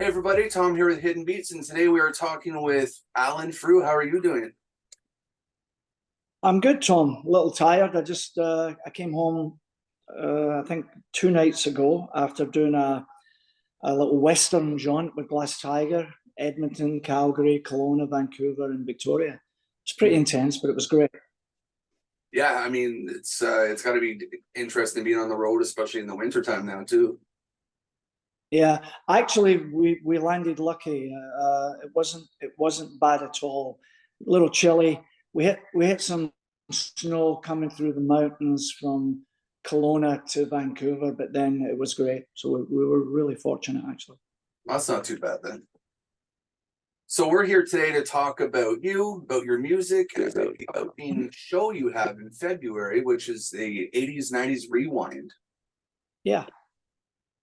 Hey everybody, Tom here with Hidden Beats, and today we are talking with Alan Frew. How are you doing? I'm good, Tom. A little tired. I came home, I think 2 nights ago after doing a little Western jaunt with Glass Tiger, Edmonton, Calgary, Kelowna, Vancouver, and Victoria. It's pretty intense, but it was great. Yeah, I mean it's got to be interesting being on the road, especially in the wintertime now too. Yeah, actually, we landed lucky. It wasn't bad at all. A little chilly. We hit some snow coming through the mountains from Kelowna to Vancouver, but then it was great. So we were really fortunate, actually. That's not too bad then. So we're here today to talk about you, about your music, and about the show you have in February, which is the 80s 90s Rewind. Yeah.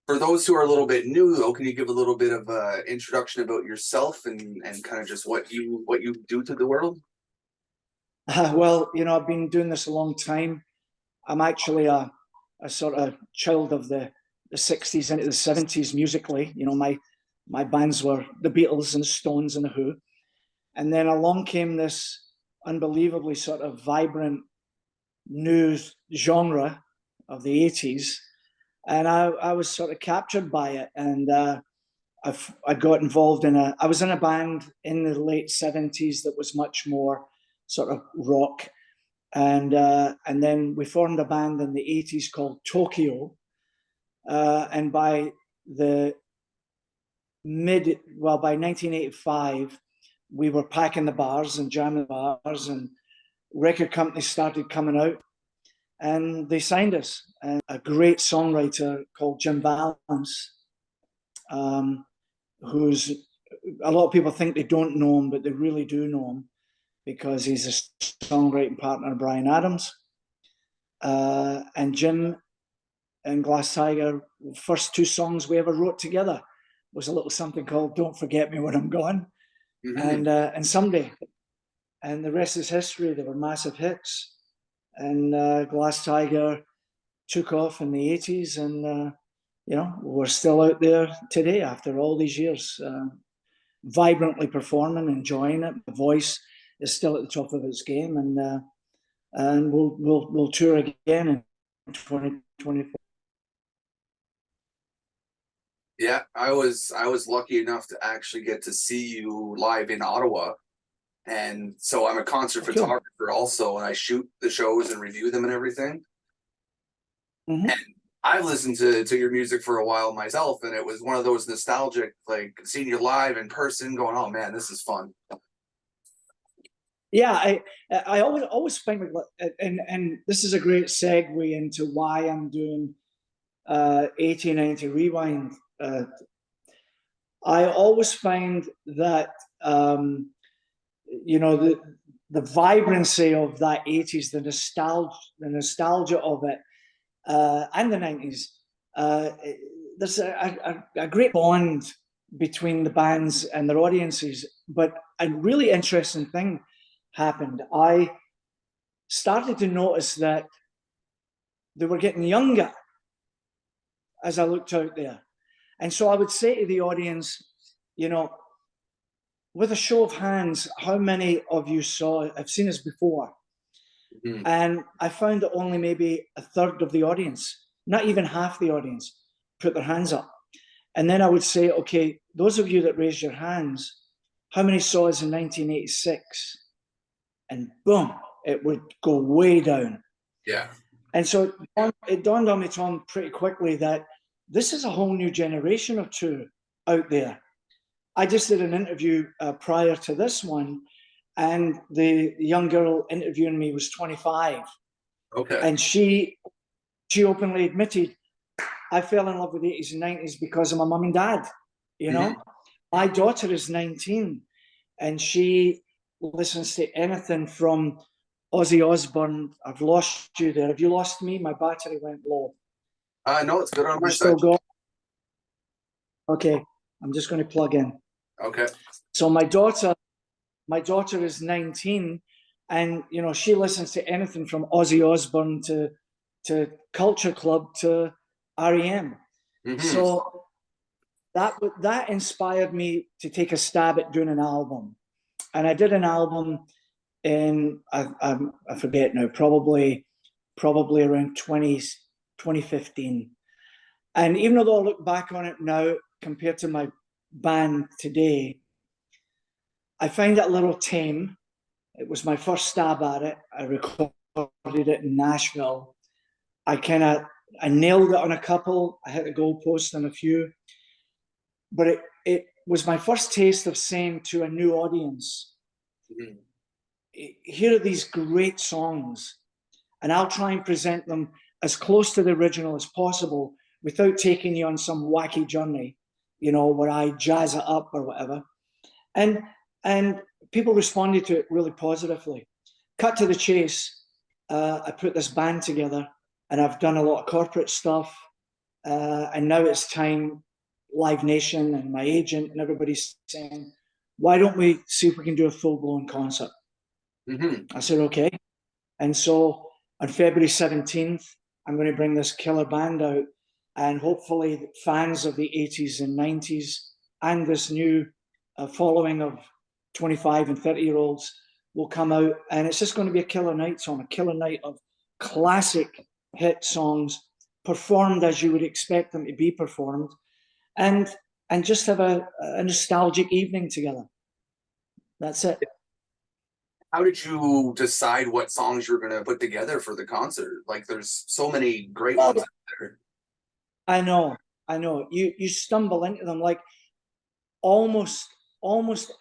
For those who are a little bit new, though, can you give a little bit of introduction about yourself and kind of just what you do to the world? Well, I've been doing this a long time. I'm actually a sort of child of the 60s into the 70s musically. My bands were the Beatles and the Stones and the Who. And then along came this unbelievably sort of vibrant new genre of the 80s. And I was sort of captured by it. And I got involved I was in a band in the late 70s that was much more sort of rock. And then we formed a band in the 80s called Tokyo. And by 1985, we were packing the bars and jamming the bars, and record companies started coming out and they signed us. And a great songwriter called Jim Valance, who's a lot of people think they don't know him, but they really do know him because he's a songwriting partner of Bryan Adams. And Jim and Glass Tiger, first two songs we ever wrote together was a little something called "Don't Forget Me When I'm Gone," and "Someday," and the rest is history. They were massive hits, and Glass Tiger took off in the 80s, and we're still out there today after all these years, vibrantly performing, enjoying it. The voice is still at the top of its game, and we'll tour again in 2024. Yeah, I was lucky enough to actually get to see you live in Ottawa. And so I'm a concert photographer also, and I shoot the shows and review them and everything. Mm-hmm. And I've listened to your music for a while myself, and it was one of those nostalgic, like seeing you live in person, going, "Oh man, this is fun." Yeah, I always find, and this is a great segue into why I'm doing 8090 Rewind. I always find that the vibrancy of that 80s, the nostalgia of it, and the 90s. There's a great bond between the bands and their audiences, but a really interesting thing happened. I started to notice that they were getting younger as I looked out there. And so I would say to the audience, with a show of hands, how many of you have seen us before? Mm-hmm. And I found that only maybe a third of the audience, not even half the audience, put their hands up. And then I would say, okay, those of you that raised your hands, how many saw us in 1986? And boom, it would go way down. Yeah. And so it dawned on me, Tom, pretty quickly that this is a whole new generation or two out there. I just did an interview prior to this one, and the young girl interviewing me was 25. Okay. And she openly admitted, I fell in love with the 80s and 90s because of my mum and dad. Mm-hmm. My daughter is 19, and she listens to anything from Ozzy Osbourne. I've lost you there. Have you lost me? My battery went low. No, it's good on my side. Okay, I'm just going to plug in. Okay. So my daughter is 19, and she listens to anything from Ozzy Osbourne to Culture Club to REM. Mm-hmm. So that inspired me to take a stab at doing an album. And I did an album in, I forget now, probably around 2015. And even though I look back on it now, compared to my band today, I find it a little tame. It was my first stab at it. I recorded it in Nashville. I nailed it on a couple. I hit the goalpost on a few. But it was my first taste of saying to a new audience, here are these great songs, and I'll try and present them as close to the original as possible without taking you on some wacky journey, where I jazz it up or whatever. And people responded to it really positively. Cut to the chase, I put this band together, and I've done a lot of corporate stuff, and now it's time. Live Nation and my agent and everybody's saying, why don't we see if we can do a full-blown concert? I said, okay. And so on February 17th, I'm going to bring this killer band out, and hopefully fans of the 80s and 90s and this new following of 25 and 30-year-olds will come out, and it's just going to be a killer night song, a killer night of classic hit songs performed as you would expect them to be performed, and just have a nostalgic evening together. That's it. How did you decide what songs you were going to put together for the concert? Like, there's so many great ones out there. I know. You stumble into them. Like almost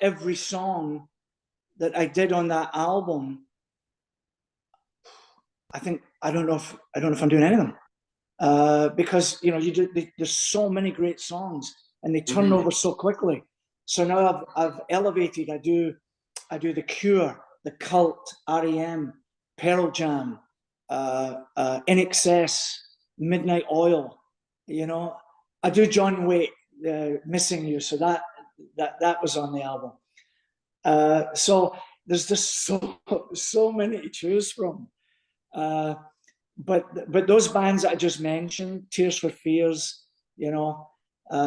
every song that I did on that album, I don't know if I'm doing any of them. Because there's so many great songs and they turn over so quickly. So now I've elevated. I do The Cure, The Cult, REM, Pearl Jam, In Excess, Midnight Oil. I do John Waite, Missing You. So that was on the album. So there's just so many to choose from. But those bands that I just mentioned, Tears for Fears,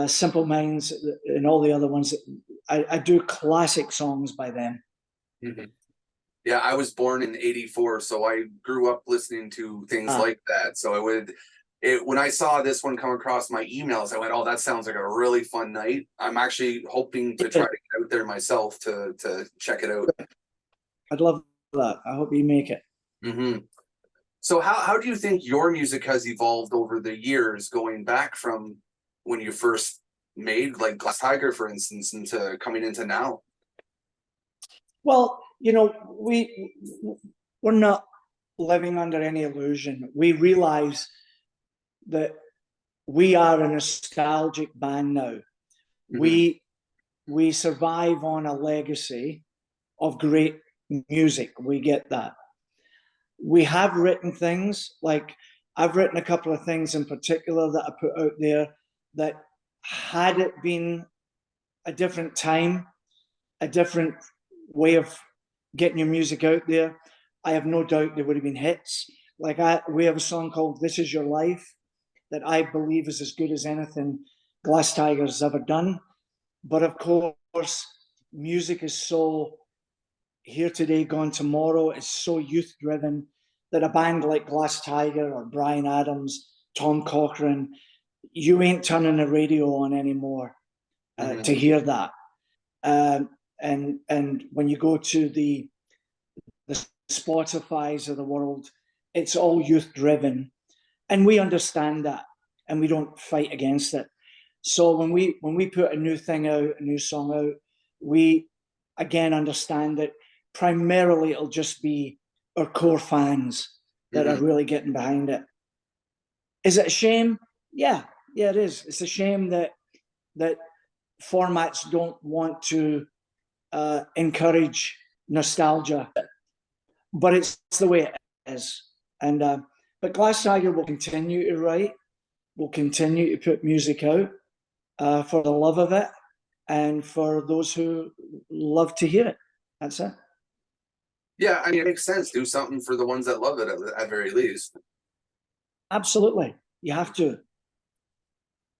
Simple Minds, and all the other ones, I do classic songs by them. Yeah, I was born in '84, so I grew up listening to things like that. So when I saw this one come across my emails, I went, "Oh, that sounds like a really fun night." I'm actually hoping to try to get out there myself to check it out. I'd love that. I hope you make it. So how do you think your music has evolved over the years, going back from when you first made like Glass Tiger, for instance, into coming into now? Well, we're not living under any illusion. We realize that we are a nostalgic band now. We survive on a legacy of great music. We get that. We have written things, like I've written a couple of things in particular that I put out there that, had it been a different time, a different way of getting your music out there, I have no doubt they would have been hits. Like we have a song called This Is Your Life that I believe is as good as anything Glass Tiger's ever done. But of course, music is so here today, gone tomorrow. It's so youth driven that a band like Glass Tiger or Bryan Adams, Tom Cochrane, you ain't turning the radio on anymore to hear that. And when you go to the Spotify's of the world, it's all youth driven, and we understand that, and we don't fight against it. So when we put a new thing out, a new song out, we again understand that primarily it'll just be our core fans that are really getting behind it. Is it a shame? Yeah, it is. It's a shame that formats don't want to encourage nostalgia, but it's the way it is. And but Glass Tiger will continue to write, will continue to put music out for the love of it and for those who love to hear it. That's it. Yeah, I mean, it makes sense. Do something for the ones that love it at very least. Absolutely. You have to.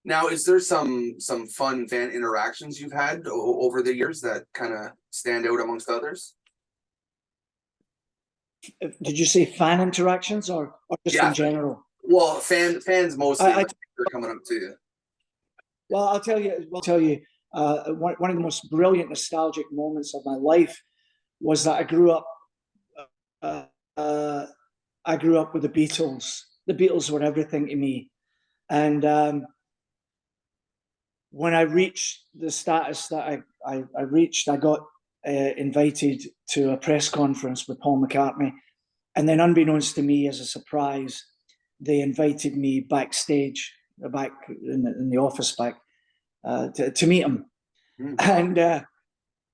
Now, is there some fun fan interactions you've had over the years that kind of stand out amongst others? Did you say fan interactions or just Yeah, in general? well, fans mostly I, like, are coming up to you. well, I'll tell you. One of the most brilliant nostalgic moments of my life was that I grew up. Uh, uh, I grew up with the Beatles. The Beatles were everything to me, and when I reached the status that I reached, I got invited to a press conference with Paul McCartney, and then, unbeknownst to me, as a surprise, they invited me backstage, back in the office back, to meet him,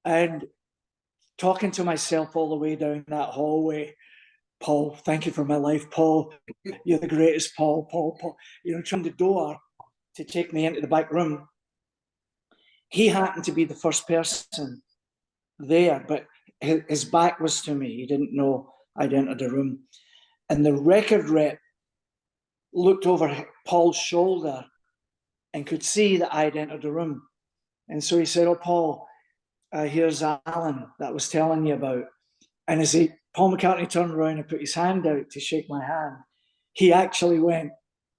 and talking to myself all the way down that hallway. Paul, thank you for my life, Paul. You're the greatest, Paul. Paul. Trying the door to take me into the back room. He happened to be the first person there, but his back was to me. He didn't know I'd entered the room. And the record rep looked over Paul's shoulder and could see that I'd entered the room. And so he said, "Oh, Paul, here's Alan that I was telling you about." And as Paul McCartney turned around and put his hand out to shake my hand, he actually went,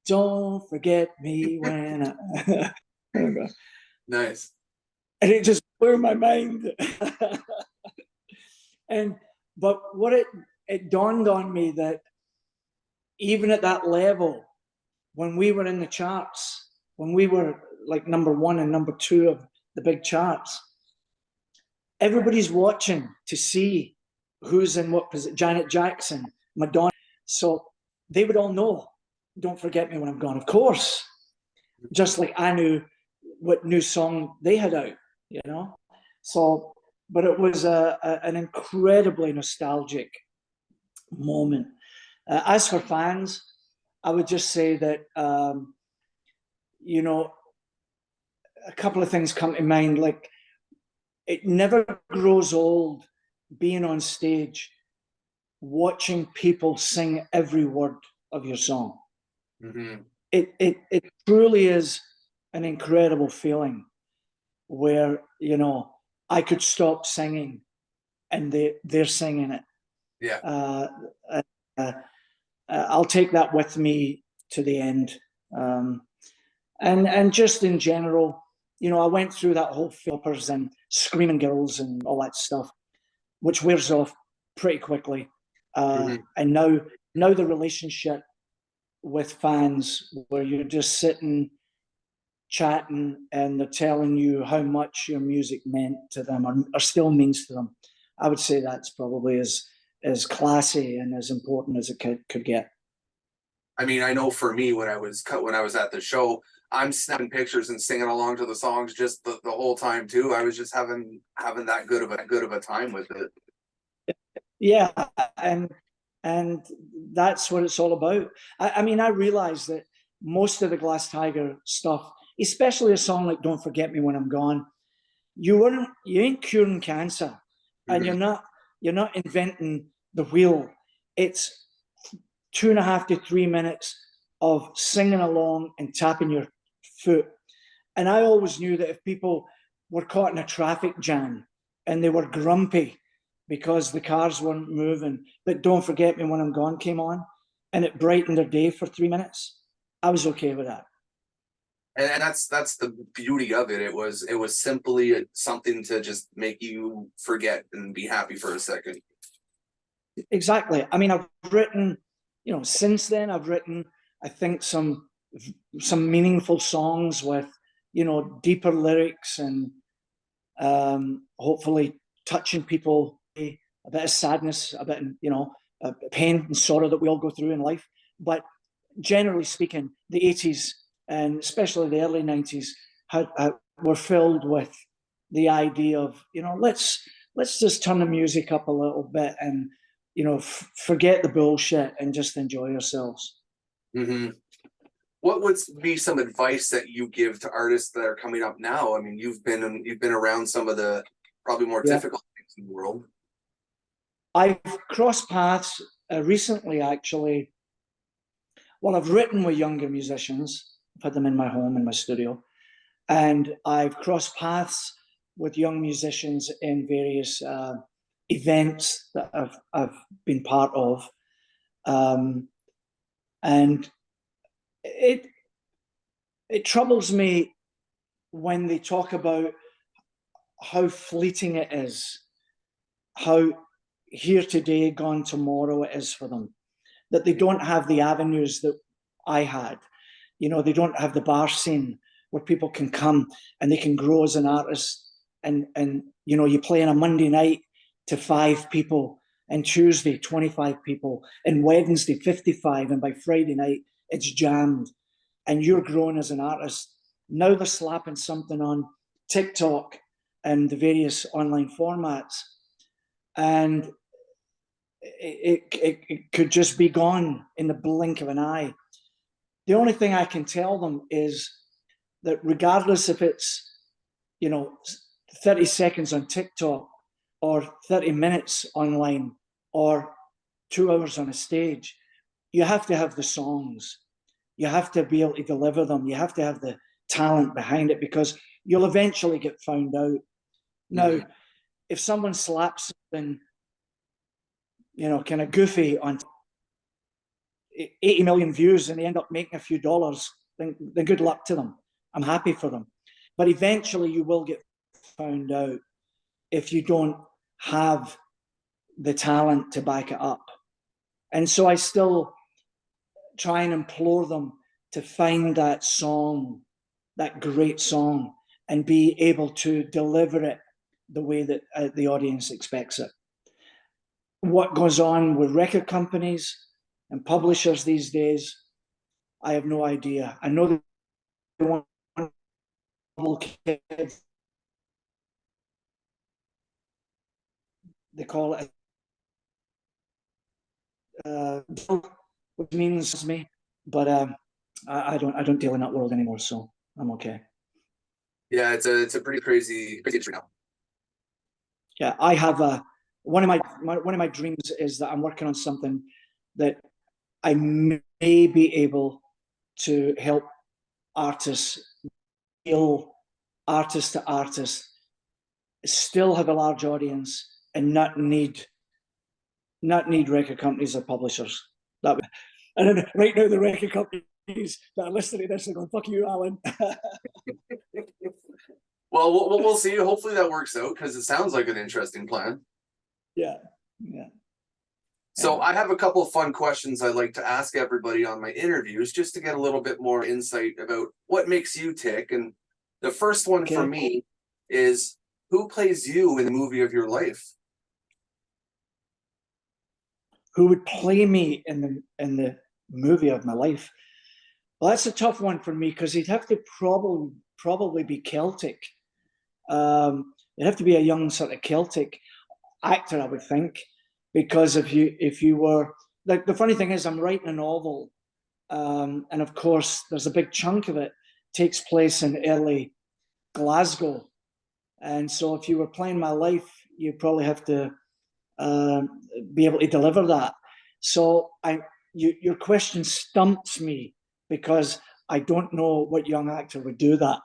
"Don't forget me when I..." Nice. And it just blew my mind. But what it dawned on me that even at that level, when we were in the charts, when we were like number one and number two of the big charts, everybody's watching to see who's in what position. Janet Jackson, Madonna. So they would all know, "Don't forget me when I'm gone." Of course. Just like I knew what new song they had out, So, but it was an incredibly nostalgic moment. As for fans, I would just say that, a couple of things come to mind. Like, it never grows old being on stage, watching people sing every word of your song. Mm-hmm. It truly is an incredible feeling where, I could stop singing and they're singing it. Yeah. I'll take that with me to the end. And just in general, I went through that whole flippers and screaming girls and all that stuff, which wears off pretty quickly. And now the relationship with fans, where you're just sitting chatting and they're telling you how much your music meant to them, or still means to them. I would say that's probably as classy and as important as it could get. I mean, I know for me, when I was at the show, I'm snapping pictures and singing along to the songs just the whole time too. I was just having that good of a time with it. Yeah, and that's what it's all about. I mean, I realize that most of the Glass Tiger stuff, especially a song like "Don't Forget Me When I'm Gone," you ain't curing cancer, and you're not inventing the wheel. It's 2.5 to 3 minutes of singing along and tapping your foot. And I always knew that if people were caught in a traffic jam and they were grumpy because the cars weren't moving, but "Don't Forget Me When I'm Gone" came on and it brightened their day for 3 minutes, I was okay with that. And that's the beauty of it. It was simply something to just make you forget and be happy for a second. Exactly. I mean, I've written, since then I've written, I think, some meaningful songs with, deeper lyrics and hopefully touching people, a bit of sadness, a bit, pain and sorrow that we all go through in life. But generally speaking, the 80s and especially the early 90s were filled with the idea of, let's just turn the music up a little bit and, forget the bullshit and just enjoy ourselves. Mm-hmm. What would be some advice that you give to artists that are coming up now? I mean, you've been around some of the probably more difficult things in the world. I've crossed paths recently, actually. Well, I've written with younger musicians, I've had them in my home, in my studio. And I've crossed paths with young musicians in various events that I've been part of. And it troubles me when they talk about how fleeting it is, how here today, gone tomorrow it is for them, that they don't have the avenues that I had. You know, they don't have the bar scene where people can come and they can grow as an artist. And you know, you play on a Monday night to 5 people, and Tuesday 25 people, and Wednesday 55, and by Friday night it's jammed, and you're growing as an artist. Now they're slapping something on TikTok and the various online formats, and it could just be gone in the blink of an eye. The only thing I can tell them is that regardless if it's, you know, 30 seconds on TikTok or 30 minutes online or 2 hours on a stage, you have to have the songs. You have to be able to deliver them. You have to have the talent behind it, because you'll eventually get found out. Now, if someone slaps something, you know, kind of goofy on 80 million views and they end up making a few dollars, then good luck to them. I'm happy for them. But eventually you will get found out if you don't have the talent to back it up. And so I still try and implore them to find that song, that great song, and be able to deliver it the way that the audience expects it. What goes on with record companies and publishers these days, I have no idea. I know they want kids. They call it which means me, but I don't deal in that world anymore, so I'm okay. Yeah, it's a pretty crazy industry now. Yeah, I have one of my dreams is that I'm working on something that I may be able to help artists, real artist to artist, still have a large audience and not need record companies or publishers. That would, and right now the record companies that are listening to this are going, "Fuck you, Alan." Well, we'll see. Hopefully that works out, because it sounds like an interesting plan. Yeah. So I have a couple of fun questions I like to ask everybody on my interviews, just to get a little bit more insight about what makes you tick. And the first one for me is, who plays you in the movie of your life? Who would play me in the movie of my life? Well, that's a tough one for me, because he'd have to probably be Celtic. It'd have to be a young sort of Celtic actor, I would think, because if you were, like, the funny thing is, I'm writing a novel, and of course there's a big chunk of it takes place in early Glasgow, and so if you were playing my life, you probably have to be able to deliver that. So your question stumps me, because I don't know what young actor would do that.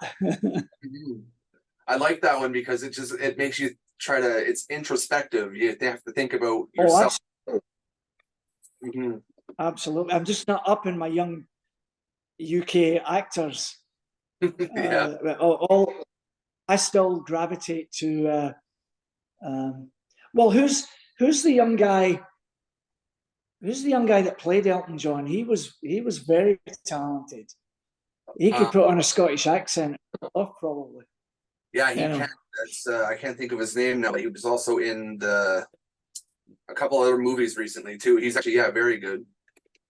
I like that one, because it makes you try to, it's introspective. You have to think about yourself. Absolutely. Absolutely. I'm just not up in my young UK actors. Yeah. I still gravitate to well, who's the young guy? Who's the young guy that played Elton John? He was very talented. He could put on a Scottish accent, probably. Yeah, he can. That's I can't think of his name now, but he was also in a couple other movies recently too. He's actually, yeah, very good.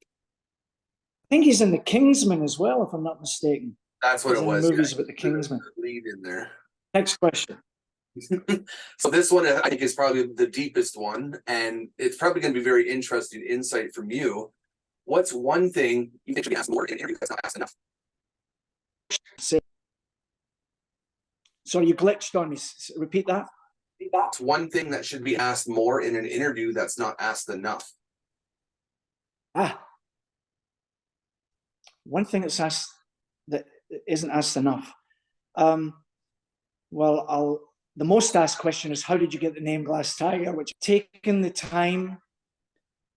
I think he's in The Kingsman as well, if I'm not mistaken. That's what it was. Movies with The Kingsman. Lead in there. Next question. So this one, I think, is probably the deepest one, and it's probably going to be very interesting insight from you. What's one thing you think should be asked more in an interview that's not asked enough? Sorry, you glitched on me. Repeat that. It's one thing that should be asked more in an interview that's not asked enough. One thing that's asked that isn't asked enough. Well, the most asked question is, how did you get the name Glass Tiger? Which, taking the time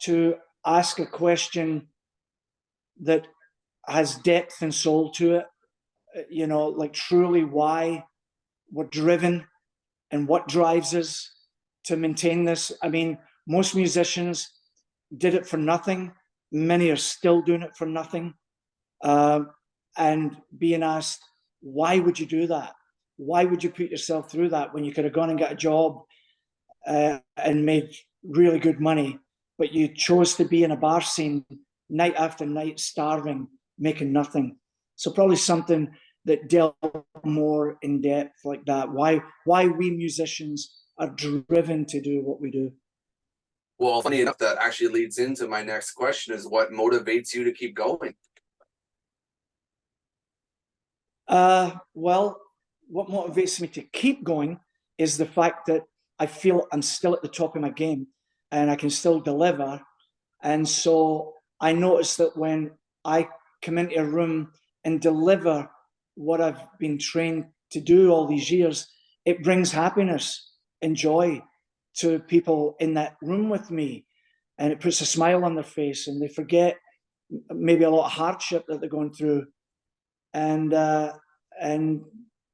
to ask a question that has depth and soul to it, you know, like truly why we're driven and what drives us to maintain this. I mean, most musicians did it for nothing. Many are still doing it for nothing. And being asked, why would you do that? Why would you put yourself through that when you could have gone and got a job and made really good money, but you chose to be in a bar scene night after night, starving, making nothing? So probably something that delve more in depth like that. Why we musicians are driven to do what we do. Well, funny enough, that actually leads into my next question: is what motivates you to keep going? Well, what motivates me to keep going is the fact that I feel I'm still at the top of my game and I can still deliver. And so I notice that when I come into a room and deliver what I've been trained to do all these years, it brings happiness and joy to people in that room with me. And it puts a smile on their face and they forget maybe a lot of hardship that they're going through. And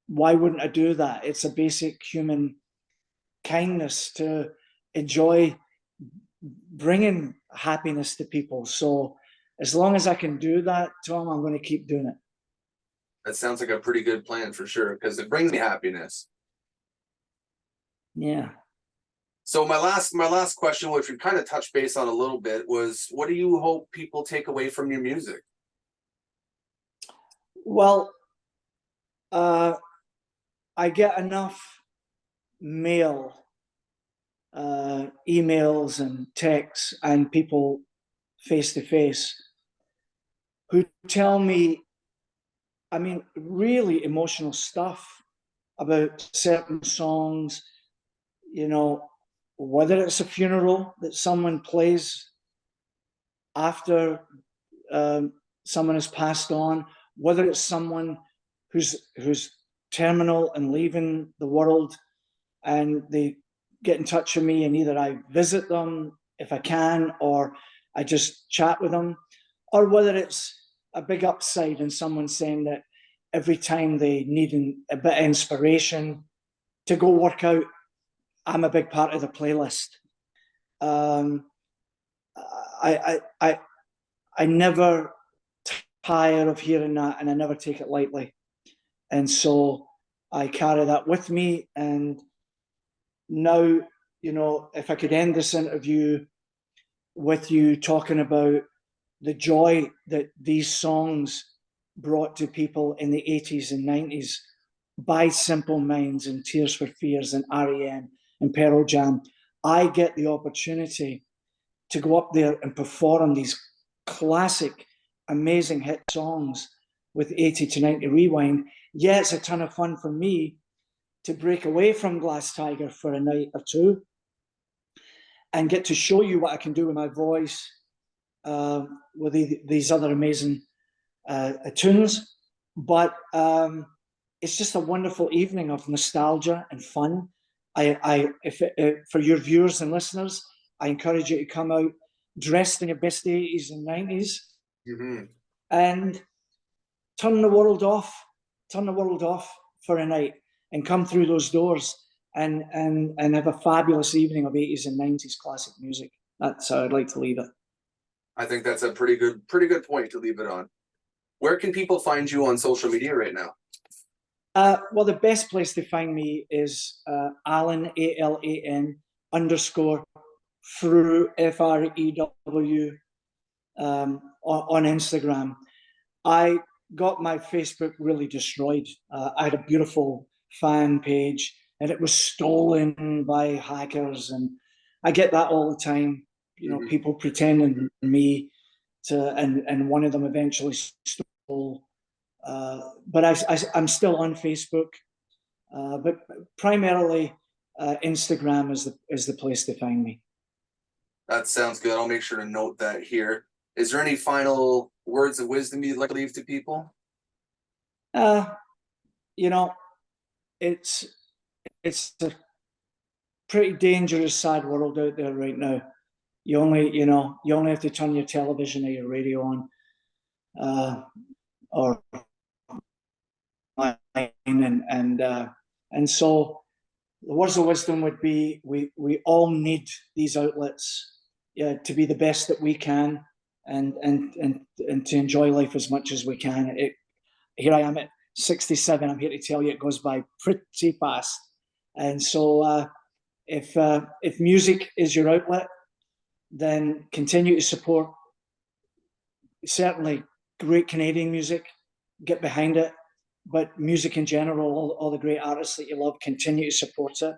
why wouldn't I do that? It's a basic human kindness to enjoy bringing happiness to people. So as long as I can do that, Tom, I'm going to keep doing it. That sounds like a pretty good plan for sure, because it brings me happiness. Yeah. So my last question, which we kind of touched base on a little bit, was what do you hope people take away from your music? Well, I get enough mail, emails and texts and people face to face who tell me, I mean, really emotional stuff about certain songs, you know, whether it's a funeral that someone plays after someone has passed on, whether it's someone who's terminal and leaving the world, and they get in touch with me, and either I visit them if I can, or I just chat with them, or whether it's a big upside and someone saying that every time they need a bit of inspiration to go work out, I'm a big part of the playlist. I never tire of hearing that, and I never take it lightly. And so I carry that with me. And now, you know, if I could end this interview with you talking about the joy that these songs brought to people in the 80s and 90s by Simple Minds and Tears for Fears and REM and Pearl Jam, I get the opportunity to go up there and perform these classic, amazing hit songs with 80 to 90 Rewind. Yeah, it's a ton of fun for me to break away from Glass Tiger for a night or two and get to show you what I can do with my voice with these other amazing tunes. But it's just a wonderful evening of nostalgia and fun. For your viewers and listeners, I encourage you to come out dressed in your best 80s and 90s and turn the world off for a night and come through those doors and have a fabulous evening of 80s and 90s classic music. That's how I'd like to leave it. I think that's a pretty good point to leave it on. Where can people find you on social media right now? Well, the best place to find me is Alan, ALAN _ Frew, FREW, on Instagram. I got my Facebook really destroyed. I had a beautiful fan page and it was stolen by hackers, and I get that all the time. You know, people pretending me to, and one of them eventually stole. But I'm still on Facebook, but primarily Instagram is the place to find me. That sounds good. I'll make sure to note that here. Is there any final words of wisdom you'd like to leave to people? You know, it's a pretty dangerous, sad world out there right now. You only have to turn your television or your radio on, or and so the words of wisdom would be, we all need these outlets, to be the best that we can, and to enjoy life as much as we can. Here I am at 67. I'm here to tell you it goes by pretty fast. And so if music is your outlet, then continue to support, certainly, great Canadian music. Get behind it. But music in general, all the great artists that you love, continue to support it.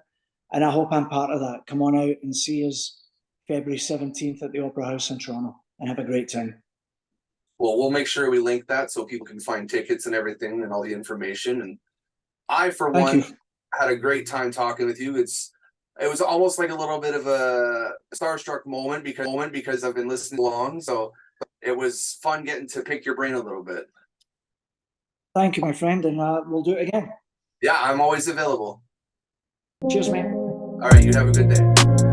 And I hope I'm part of that. Come on out and see us February 17th at the Opera House in Toronto, and have a great time. Well, we'll make sure we link that so people can find tickets and everything and all the information. And I, for one, had a great time talking with you. It was almost like a little bit of a starstruck moment because I've been listening along. So it was fun getting to pick your brain a little bit. Thank you, my friend, and we'll do it again. Yeah, I'm always available. Cheers, mate. All right, you have a good day.